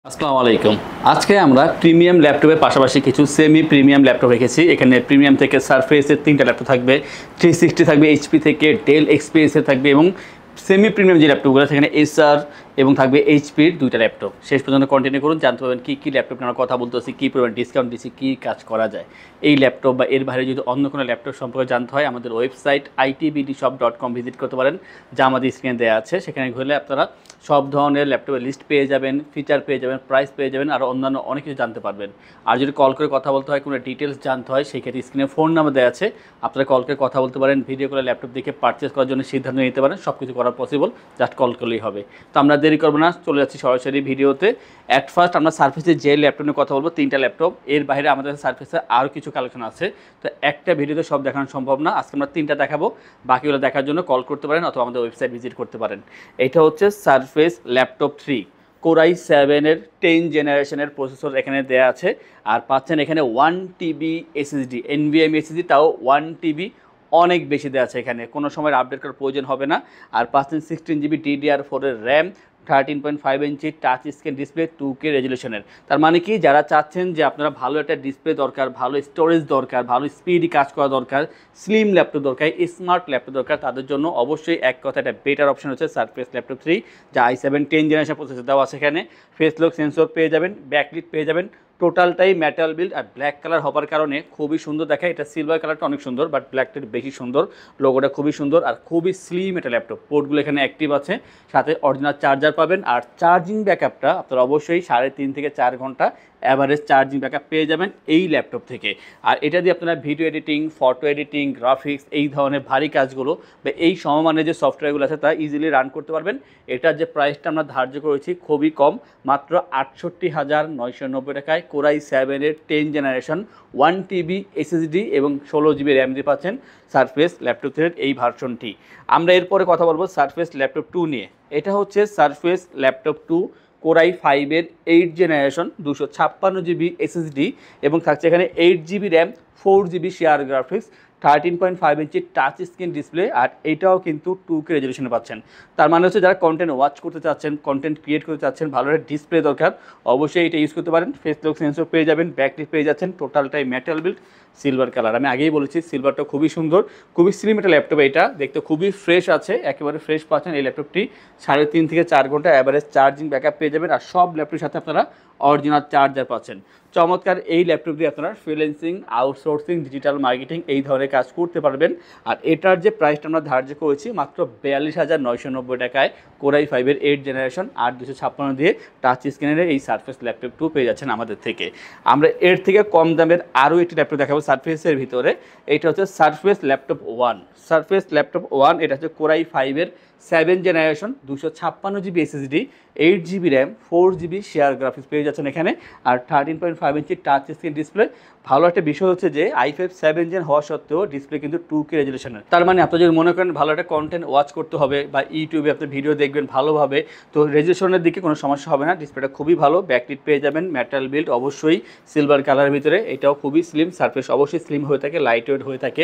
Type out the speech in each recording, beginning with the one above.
আসসালামু আলাইকুম। আজকে আমরা প্রিমিয়াম ল্যাপটপের পাশাপাশি কিছু সেমি প্রিমিয়াম ল্যাপটপ রেখেছি। এখানে প্রিমিয়াম থেকে সারফেসের 3টা ল্যাপটপ থাকবে, 360 থাকবে এইচপি থেকে, ডেল এক্সপিএসের থাকবে এবং সেমি প্রিমিয়াম যে ল্যাপটপগুলো সেখানে এসার এবং থাকবে এইচপির 2টা ল্যাপটপ। শেষ পর্যন্ত কন্টিনিউ করুন, জানতে পারবেন কী ল্যাপটপ আমরা কথা বলতেছি, কী পরিমাণ ডিসকাউন্ট দিচ্ছি, কী কাজ করা যায়। এই ল্যাপটপ বা এর বাইরে যদি অন্য কোনো ল্যাপটপ সম্পর্কে জানতে হয় আমাদের ওয়েবসাইট itbdshop.com ভিজিট করতে পারেন, যা আমাদের স্ক্রিনে দেওয়া আছে। সেখানে ঘুরলে আপনারা সব ধরনের ল্যাপটপের লিস্ট পেয়ে যাবেন, ফিচার পেয়ে যাবেন, প্রাইস পেয়ে যাবেন, আর অন্যান্য অনেক কিছু জানতে পারবেন। আর যদি কল করে কথা বলতে হয়, কোনো ডিটেলস জানতে হয়, সেই ক্ষেত্রে স্ক্রিনে ফোন নাম্বার দেওয়া আছে, আপনারা কল করে কথা বলতে পারেন, ভিডিও করে ল্যাপটপ দেখে পারচেস করার জন্য সিদ্ধান্ত নিতে পারেন। সব কিছু করা পসিবল, জাস্ট কল করলেই হবে। তো আমরা দেরি করবো না, চলে যাচ্ছি সরাসরি ভিডিওতে। অ্যাট ফার্স্ট আমরা সারফেসের যে ল্যাপটপ নিয়ে কথা বলবো, 3টা ল্যাপটপ। এর বাইরে আমাদের সারফেসের আরও কিছু কালেকশন আছে, তো একটা ভিডিওতে সব দেখানো সম্ভব না। আজকে আমরা 3টা দেখাবো, বাকিগুলো দেখার জন্য কল করতে পারেন অথবা আমাদের ওয়েবসাইট ভিজিট করতে পারেন। এটা হচ্ছে সারফেস ল্যাপটপ 3 কোরাই 7-এর 10 জেনারেশনের প্রসেসর এখানে দেওয়া আছে। আর পাচ্ছেন এখানে 1 TB এসএসডি, এনভিএমই এসএসডি, তাও 1 TB, অনেক বেশি দেওয়া আছে। এখানে কোনো সময় আপডেট করার প্রয়োজন হবে না। আর পাচ্ছেন 16 GB DDR4-এর RAM, 13.5 inch touch screen display, 2K রেজলিউশনের। তার মানে কি, যারা চাচ্ছেন যে আপনারা ভালো একটা ডিসপ্লে দরকার, ভালো স্টোরেজ দরকার, ভালো স্পিডি কাজ করা দরকার, স্লিম ল্যাপটপ দরকার, স্মার্ট ল্যাপটপ দরকার, তাদের জন্য অবশ্যই এক কথা একটা বেটার অপশন হচ্ছে সারফেস ল্যাপটপ 3, যা i7 10 জেনারেশন প্রসেসর দেওয়া আছে। এখানে ফেস লক সেন্সর পেয়ে যাবেন, ব্যাকলিট পেয়ে যাবেন, টোটালটাই মেটাল বিল্ড আর ব্ল্যাক কালার হবার কারণে খুবই সুন্দর দেখায়। এটা সিলভার কালারটা অনেক সুন্দর, বাট ব্ল্যাকটা বেশি সুন্দর। লোগোটা খুবই সুন্দর আর খুবই স্লিম এটা ল্যাপটপ। পোর্টগুলো এখানে অ্যাক্টিভ আছে, সাথে অরিজিনাল চার্জার পাবেন। আর চার্জিং ব্যাকআপটা আপনারা অবশ্যই 3.5 থেকে 4 ঘন্টা অ্যাভারেজ চার্জিং ব্যাকআপ পেয়ে যাবেন এই ল্যাপটপ থেকে। আর এটা দিয়ে আপনারা video editing, photo editing, graphics, এই ধরনের ভারী কাজগুলো বা এই সমমানের যে সফটওয়্যারগুলো আছে তা ইজিলি রান করতে পারবেন। এটার যে প্রাইসটা আমরা ধার্য করেছি খুবই কম, মাত্র 68,990 টাকায় কোরাই 7-এর 10 জেনারেশন 1 TB এসএসডি এবং 16 GB র্যাম দিয়ে পাচ্ছেন সারফেস ল্যাপটপের এই ভার্সনটি। আমরা এরপরে কথা বলবো সারফেস ল্যাপটপ 2 নিয়ে। এটা হচ্ছে সারফেস ল্যাপটপ 2 কোরাই 5-এর 8 জেনারেশন, 256 GB এসএসডি এবং থাকছে এখানে 8 GB RAM, 4 GB share graphics, 13.5 inch touch screen display. আর এটাও কিন্তু 2K রেজলিউশনে পাচ্ছেন। তার মানে হচ্ছে যারা কন্টেন্ট ওয়াচ করতে চাচ্ছেন, কন্টেন্ট ক্রিয়েট করতে চাচ্ছেন, ভালো একটা ডিসপ্লে দরকার, অবশ্যই এটা ইউজ করতে পারেন। ফেস লক সেন্সর পেয়ে যাবেন, ব্যাকলিট পেয়ে যাচ্ছেন, টোটালটাই মেটাল বিল্ড, সিলভার কালার। আমি আগেই বলেছি সিলভারটা খুবই সুন্দর, খুবই স্লিম একটা ল্যাপটপ। এটা দেখতে খুবই ফ্রেশ আছে, একেবারে ফ্রেশ পাচ্ছেন এই ল্যাপটপটি। 3.5 থেকে 4 ঘন্টা অ্যাভারেজ চার্জিং ব্যাকআপ পেয়ে যাবেন। আর সব ল্যাপটপের সাথে আপনারা অরিজিনাল চার্জার পাচ্ছেন। চমৎকার এই ল্যাপটপ দিয়ে আপনারা ফ্রিল্যান্সিং, আউটসোর্সিং, ডিজিটাল মার্কেটিং এই ধরনের কাজ করতে পারবেন। আর এটার যে প্রাইসটা আমরা ধার্য করেছি মাত্র 42,990 টাকায় কোরাই 5-এর 8 জেনারেশন 8/256 দিয়ে টাচ স্ক্রিনের এই সারফেস ল্যাপটপ 2 পেয়ে যাচ্ছেন আমাদের থেকে। আমরা এর থেকে কম দামের আরও একটি ল্যাপটপ দেখাবো সারফেসের ভিতরে। এটা হচ্ছে সারফেস ল্যাপটপ 1। সারফেস ল্যাপটপ 1 এটা হচ্ছে কোরাই 5-এর 7 generation, 256 GB SSD, 8 GB RAM, 4 GB share graphics পেয়ে যাচ্ছেন এখানে। আর 13.5 ইঞ্চি টাচ স্ক্রিন ডিসপ্লে। ভালো একটা বিষয় হচ্ছে যে i5 7 জেন হওয়া সত্ত্বেও ডিসপ্লে কিন্তু 2K রেজলিউশনের। তার মানে আপনি যদি মনে করেন ভালো একটা কন্টেন্ট ওয়াচ করতে হবে বা ইউটিউবে আপনি ভিডিও দেখবেন ভালোভাবে, তো রেজলিউশনের দিকে কোনো সমস্যা হবে না। ডিসপ্লেটা খুবই ভালো, ব্যাকলিট পেয়ে যাবেন, মেটাল বিল্ড, অবশ্যই সিলভার কালারের ভিতরে। এটাও খুবই স্লিম, সারফেস অবশ্যই স্লিম হয়ে থাকে, লাইট ওয়েট হয়ে থাকে।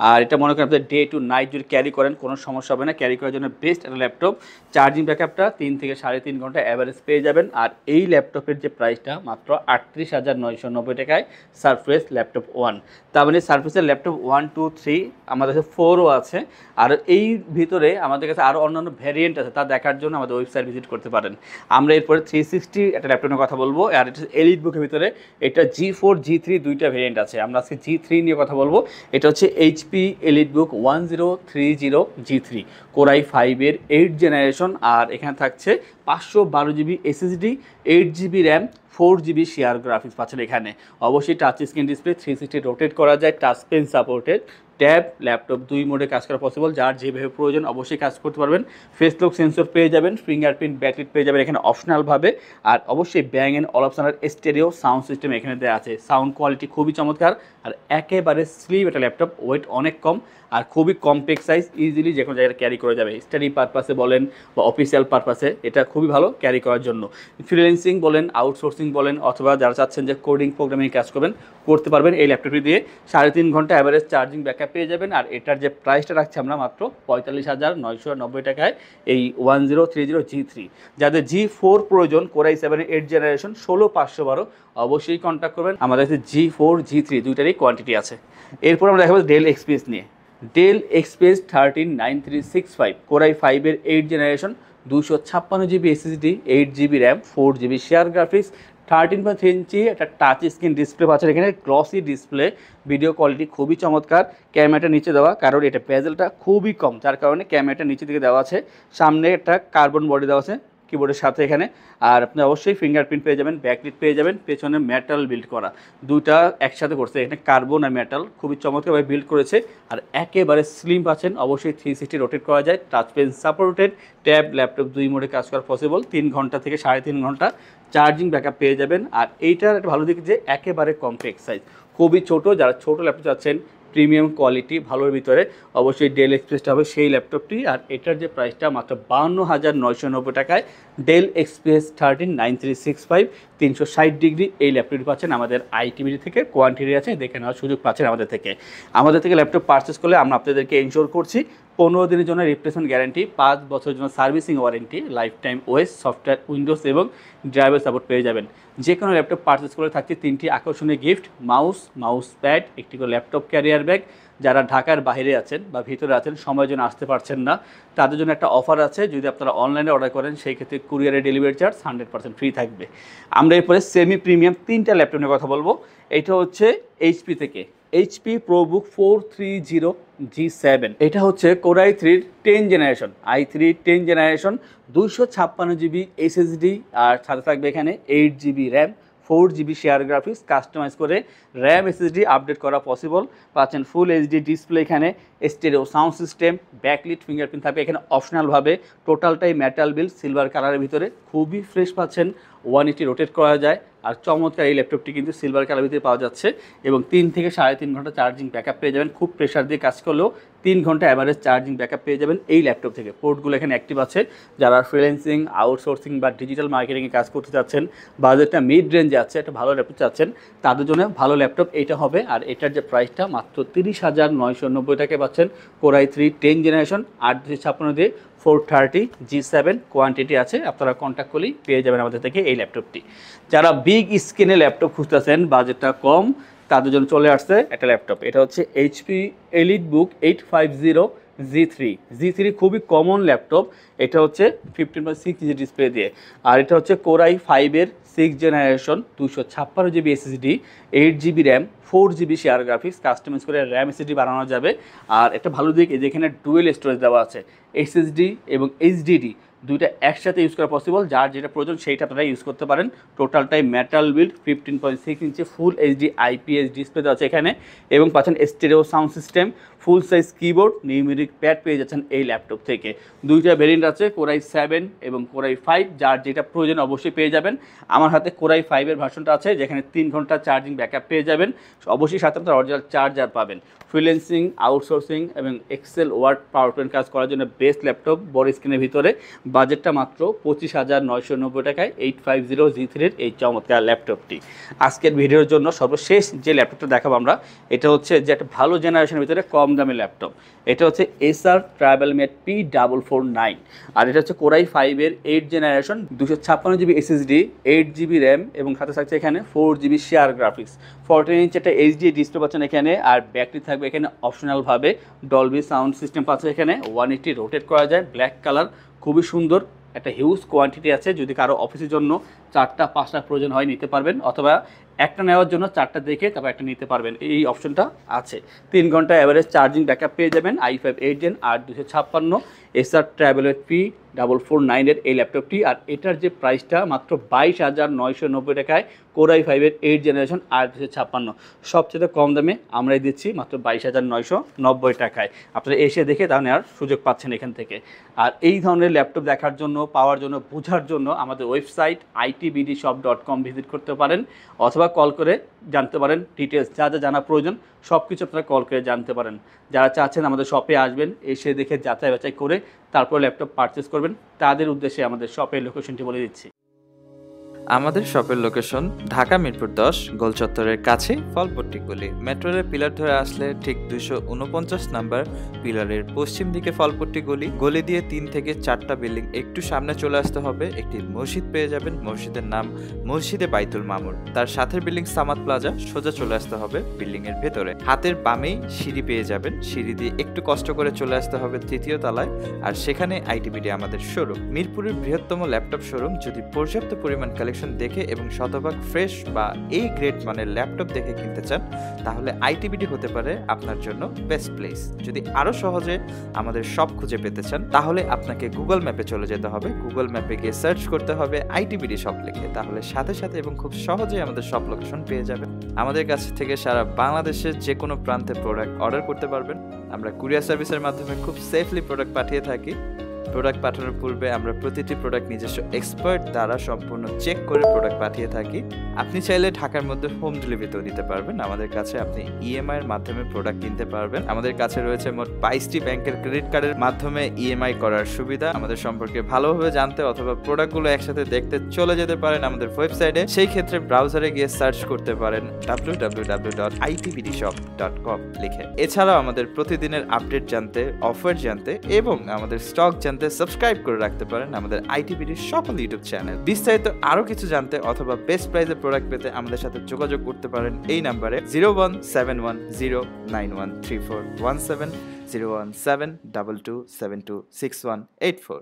আর এটা মনে করেন আপনি ডে টু নাইট যদি ক্যারি করেন কোনো সমস্যা হবে না, ক্যারি করার জন্য বেস্ট একটা ল্যাপটপ। চার্জিং ব্যাকআপটা 3 থেকে 3.5 ঘন্টা অ্যাভারেজ পেয়ে যাবেন। আর এই ল্যাপটপের যে প্রাইসটা মাত্র 38,990 টাকায় সারফেস ল্যাপটপ 1। তার মানে সারফেসের ল্যাপটপ 1, 2, 3 আমাদের কাছে 4ও আছে। আর এই ভিতরে আমাদের কাছে আরও অন্যান্য ভ্যারিয়েন্ট আছে, তা দেখার জন্য আমাদের ওয়েবসাইট ভিজিট করতে পারেন। আমরা এরপরে 360 একটা ল্যাপটপ নিয়ে কথা বলবো। আর এটা এলিট বুকের ভিতরে এটা G4, G3 দুইটা ভ্যারিয়েন্ট আছে। আমরা আজকে G3 নিয়ে কথা বলবো। এটা হচ্ছে HP এলিট বুক 1030 G3 কোরাই 5-এর 8 জেনারেশন। আর এখানে থাকছে 512 GB SSD, 8 GB RAM, 4 GB share graphics পাচ্ছেন এখানে। অবশ্যই টাচ স্ক্রিন ডিসপ্লে, 360 রোটেট করা যায়, touch pen supported, tab, laptop 2 মোডে কাজ করা পসিবল। যার যেভাবে প্রয়োজন অবশ্যই কাজ করতে পারবেন। ফেস লক সেন্সর পেয়ে যাবেন, ফিঙ্গারপ্রিন্ট, ব্যাকলিট পেয়ে যাবেন এখানে অপশনালভাবে। আর অবশ্যই ব্যাং অ্যান্ড অলপশনাল স্টেরিও সাউন্ড সিস্টেম এখানে দেওয়া আছে। সাউন্ড কোয়ালিটি খুবই চমৎকার আর একেবারে স্লিম একটা ল্যাপটপ, ওয়েট অনেক কম আর খুবই কম্প্যাক্ট সাইজ, ইজিলি যে কোনো জায়গায় ক্যারি করা যাবে। স্টাডি পারপাসে বলেন বা অফিসিয়াল পারপাসে এটা খুবই ভালো ক্যারি করার জন্য। ফ্রিল্যান্সিং বলেন, আউটসোর্সিং বলেন, অথবা যারা চাচ্ছেন যে কোডিং প্রোগ্রামিং কাজ করবেন করতে পারবেন এই ল্যাপটপটি দিয়ে। 3.5 ঘন্টা অ্যাভারেজ চার্জিং ব্যাকআপ ব্যাকআপ পেয়ে যাবেন। আর এটার যে প্রাইসটা রাখছি আমরা মাত্র 45,990 টাকায় এই 1030G3। যাদের G4 প্রয়োজন কোর i7 8 জেনারেশন 16512 অবশ্যই কন্ট্যাক্ট করবেন। আমাদের কাছে G4 G3 দুইটারই কোয়ান্টিটি আছে। এরপর আমরা দেখাবো ডেল এক্সপিএস নিয়ে। ডেল এক্সপিএস 139365 কোর i5 এর 8 generation 256GB SSD 8GB RAM 4GB share graphics 13.3 ইঞ্চি একটা টাচ স্ক্রিন ডিসপ্লে পাচ্ছেন এখানে, গ্লসি ডিসপ্লে, ভিডিও কোয়ালিটি খুবই চমৎকার। ক্যামেরাটা নিচে দেওয়া, কারণ এটা বেজেলটা খুবই কম, যার কারণে ক্যামেরাটা নিচে দিকে দেওয়া আছে। সামনে একটা কার্বন বডি দেওয়া আছে কিবোর্ডের সাথে এখানে, আর আপনি অবশ্যই ফিঙ্গারপ্রিন্ট পেয়ে যাবেন, ব্যাকলিট পেয়ে যাবেন, পেছনে মেটাল বিল্ড করা, দুইটা একসাথে করছে এখানে, কার্বন আর মেটাল খুবই চমৎকারভাবে বিল্ড করেছে। আর একেবারে স্লিম পাচ্ছেন, অবশ্যই 360 রোটেট করা যায়, touch pen supported, tab laptop দুই মোডে কাজ করা পসিবল, 3 ঘন্টা থেকে 3.5 ঘন্টা চার্জিং ব্যাকআপ পেয়ে যাবেন। আর এইটার একটা ভালো দিক যে একেবারে কম্প্যাক্ট সাইজ, খুবই ছোট, যারা ছোট ল্যাপটপ চাচ্ছেন প্রিমিয়াম কোয়ালিটি ভালোর ভিতরে অবশ্যই ডেল এক্সপিএসটা হবে সেই ল্যাপটপটি। আর এটার যে প্রাইসটা মাত্র 52,990 টাকায় ডেল এক্সপিএস 139365 360 ডিগ্রি এই ল্যাপটপটি পাচ্ছেন আমাদের আইটিবিডি থেকে, কোয়ান্টিটি আছে দেখে নেওয়ার সুযোগ পাচ্ছেন আমাদের থেকে ল্যাপটপ পারচেস করলে আমরা আপনাদেরকে ইনশোর করছি 15 দিনের জন্য রিপ্লেসমেন্ট গ্যারান্টি, 5 বছরের জন্য servicing warranty, life time OS software Windows এবং ড্রাইভার সাপোর্ট পেয়ে যাবেন। যে কোনো ল্যাপটপ পারচেস করে থাকছে 3টি আকর্ষণীয় গিফট, মাউস প্যাড, একটি করে ল্যাপটপ ক্যারিয়ার ব্যাগ। যারা ঢাকার বাইরে আছেন বা ভিতরে আছেন, সময়ের জন্য আসতে পারছেন না, তাদের জন্য একটা অফার আছে, যদি আপনারা অনলাইনে অর্ডার করেন সেই ক্ষেত্রে কুরিয়ারের ডেলিভারি চার্জ 100% ফ্রি থাকবে। আমরা এরপরে সেমি প্রিমিয়াম 3টা ল্যাপটপ নিয়ে কথা বলবো। এটা হচ্ছে এইচপি থেকে HP ProBook 430G7। এটা হচ্ছে core i3 10 generation, i3 10 generation 256GB SSD, আর সাথে থাকবে এখানে 8GB RAM 4GB share graphics, customise করে র্যাম SSD আপডেট করা পসিবল। পাচ্ছেন ফুল এইচডি ডিসপ্লে, এখানে stereo sound system, backlit fingerprint থাকবে এখানে অপশনালভাবে। টোটালটাই মেটাল বিল্ড, সিলভার কালারের ভিতরে খুবই ফ্রেশ পাচ্ছেন, 180 রোটেট করা যায়। আর চমৎকার এই ল্যাপটপটি কিন্তু সিলভার কালার ভিতরে পাওয়া যাচ্ছে এবং 3 থেকে 3.5 ঘন্টা চার্জিং ব্যাকআপ পেয়ে যাবেন। খুব প্রেশার দিয়ে কাজ করলেও 3 ঘন্টা অ্যাভারেজ চার্জিং ব্যাকআপ পেয়ে যাবেন এই ল্যাপটপ থেকে। পোর্টগুলো এখানে অ্যাক্টিভ আছে। যারা ফ্রিল্যান্সিং, আউটসোর্সিং বা ডিজিটাল মার্কেটিংয়ে কাজ করতে চাচ্ছেন, বাজেটটা মিড রেঞ্জে আছে, একটা ভালো ল্যাপটপ চাচ্ছেন, তাদের জন্য ভালো ল্যাপটপ এইটা হবে। আর এটার যে প্রাইসটা মাত্র 30,990 টাকায় পাচ্ছেন কোর i3 10 জেনারেশন 8/256 দিয়ে 430G7 কোয়ান্টিটি আছে, আপনারা কন্ট্যাক্ট করলেই পেয়ে যাবেন আমাদের থেকে এই ল্যাপটপটি। যারা বিগ স্ক্রিনে ল্যাপটপ খুঁজতেছেন, বাজেটটা কম, তাদের জন্য চলে আসছে একটা ল্যাপটপ। এটা হচ্ছে HP EliteBook 850G3 খুবই কমন ল্যাপটপ। এটা হচ্ছে 15.6 ইঞ্চি ডিসপ্লে দিয়ে, আর এটা হচ্ছে কোর i5 এর 6 generation 256GB SSD 8GB RAM 4GB share graphics, customise করে র্যাম SSD বানানো যাবে। আর একটা ভালো দিক এই যে এখানে ডুয়েল স্টোরেজ দেওয়া আছে, SSD এবং HDD দুইটা একসাথে ইউজ করা পসিবল, যার যেটা প্রয়োজন সেইটা আপনারা ইউজ করতে পারেন। টোটালটাই মেটাল বিল্ড, 15.6 ইঞ্চি ফুল এইচডি IPS ডিসপ্লে দেওয়া আছে এখানে, এবং পাচ্ছেন স্টেরিও সাউন্ড সিস্টেম, ফুল সাইজ কিবোর্ড, নিউমেরিক প্যাড পেয়ে যাচ্ছেন এই ল্যাপটপ থেকে। দুইটা ভেরিয়েন্ট আছে, কোর i7 এবং কোর i5, যার যেটা প্রয়োজন অবশ্যই পেয়ে যাবেন। আমার হাতে কোর i5 এর ভার্সনটা আছে, যেখানে 3 ঘন্টা চার্জিং ব্যাকআপ পেয়ে যাবেন, অবশ্যই সাথে আপনার অরিজিনাল চার্জার পাবেন। ফ্রিল্যান্সিং, আউটসোর্সিং এবং এক্সেল, ওয়ার্ড, পাওয়ার পয়েন্ট কাজ করার জন্য বেস্ট ল্যাপটপ, বড় স্ক্রিনের ভিতরে। বাজেটটা মাত্র 25,990 টাকায় 850G3 এই চমৎকার ল্যাপটপটি। আজকের ভিডিওর জন্য সর্বশেষ যে ল্যাপটপটা দেখাবো আমরা, এটা হচ্ছে যে একটা ভালো জেনারেশনের ভিতরে কম দামি ল্যাপটপ। এটা হচ্ছে Acer TravelMate P449, আর এটা হচ্ছে কোর i5 এর 8 generation 256GB SSD 8GB RAM এবং সাথে থাকছে এখানে 4GB শেয়ার গ্রাফিক্স, 14 ইঞ্চ একটা এইচডি ডিসপ্লে পাচ্ছেন এখানে। আর ব্যাটারি থাকবে এখানে অপশনালভাবে, ডলবি সাউন্ড সিস্টেম পাচ্ছে এখানে, 180 রোটেট করা যায়, ব্ল্যাক কালার, খুবই সুন্দর। একটা হিউজ কোয়ান্টিটি আছে, যদি কারো অফিসের জন্য 4টা 5টা প্রয়োজন হয় নিতে পারবেন, অথবা একটা নেওয়ার জন্য 4টা দেখে তারপর একটা নিতে পারবেন, এই অপশনটা আছে। 3 ঘন্টা অ্যাভারেজ চার্জিং ব্যাকআপ পেয়ে যাবেন। i5 8 Gen 8/256 Acer TravelMate P449 এর এই ল্যাপটপটি। আর এটার যে প্রাইসটা মাত্র 22,990 টাকায় কোর i5 এর 8 জেনারেশন 8/256, সবচেয়ে কম দামে আমরাই দিচ্ছি মাত্র 22,990 টাকায়। আপনারা এসে দেখে তা নেওয়ার সুযোগ পাচ্ছেন এখান থেকে। আর এই ধরনের ল্যাপটপ দেখার জন্য, পাওয়ার জন্য, বোঝার জন্য আমাদের ওয়েবসাইট itbdshop.com ভিজিট করতে পারেন, অথবা কল করে জানতে পারেন ডিটেলস, যা যা জানা প্রয়োজন সব কিছু আপনারা কল করে জানতে পারেন। যারা চাচ্ছেন আমাদের শপে আসবেন, এসে দেখে যাচাই বাছাই করে তারপর ল্যাপটপ পারচেস করবেন, তাদের উদ্দেশ্যে আমাদের শপের লোকেশনটি বলে দিচ্ছি। আমাদের শপের লোকেশন ঢাকা মিরপুর 10 গোল চত্বরের কাছে ফলপট্টি গলি। মেট্রো রেল পিলার ধরে আসলে ঠিক 249 নাম্বার পিলারের পশ্চিম দিকে ফলপট্টি গলি। গলি দিয়ে 3 থেকে 4টা বিল্ডিং একটু সামনে চলে আসতে হবে, একটি মসজিদ পেয়ে যাবেন। মসজিদের নাম মসজিদে বাইতুল মামুর। তার সাথের বিল্ডিং সামাদ প্লাজা, সোজা চলে আসতে হবে বিল্ডিং এর ভেতরে। হাতের বামেই সিঁড়ি পেয়ে যাবেন, সিঁড়ি দিয়ে একটু কষ্ট করে চলে আসতে হবে 3য় তলায়, আর সেখানে আইটিবিডি আমাদের শোরুম। মিরপুরের বৃহত্তম ল্যাপটপ শোরুম। যদি পর্যাপ্ত পরিমাণ কালেকশন দেখে এবং শতভাগ ফ্রেশ বা এই গ্রেড মানের ল্যাপটপ দেখে কিনতে চান, তাহলে আইটিবিডি হতে পারে আপনার জন্য বেস্ট প্লেস। যদি আরো সহজে আমাদের শপ খুঁজে পেতে চান, তাহলে আপনাকে গুগল ম্যাপে চলে যেতে হবে। গুগল ম্যাপে গিয়ে সার্চ করতে হবে আইটিবিডি শপ লিখে, তাহলে সাথে সাথে এবং খুব সহজেই আমাদের শপ লোকেশন পেয়ে যাবেন। আমাদের কাছ থেকে সারা বাংলাদেশের যে কোনো প্রান্তে প্রোডাক্ট অর্ডার করতে পারবেন। আমরা কুরিয়ার সার্ভিসের মাধ্যমে খুব সেফলি প্রোডাক্ট পাঠিয়ে থাকি। প্রোডাক্ট পাঠানোর পূর্বে আমরা প্রতিটি প্রোডাক্ট নিজস্ব এক্সপার্ট দ্বারা সম্পূর্ণ চেক করে প্রোডাক্ট পাঠিয়ে থাকি। আপনি চাইলে ঢাকার মধ্যে হোম ডেলিভারিতেও দিতে পারবেন। আমাদের কাছে আপনি ইএমআই এর মাধ্যমে প্রোডাক্ট কিনতে পারবেন। আমাদের কাছে রয়েছে মোট 22টি ব্যাংকের ক্রেডিট কার্ডের মাধ্যমে ইএমআই করার সুবিধা। আমাদের সম্পর্কে ভালোভাবে জানতে অথবা প্রোডাক্টগুলো একসাথে দেখতে চলে যেতে পারেন আমাদের ওয়েবসাইটে। সেই ক্ষেত্রে ব্রাউজারে গিয়ে সার্চ করতে পারেন www.itbdshop.com লিখে। এছাড়াও আমাদের প্রতিদিনের আপডেট জানতে, অফার জানতে এবং আমাদের স্টক জানতে সাবস্ক্রাইব করে রাখতে পারেন আমাদের আইটিবিডির সকল ইউটিউব চ্যানেল। বিস্তারিত আরো কিছু জানতে অথবা বেস্ট প্রাইসে প্রোডাক্ট পেতে আমাদের সাথে যোগাযোগ করতে পারেন এই নাম্বারে 01710913417 01722726184।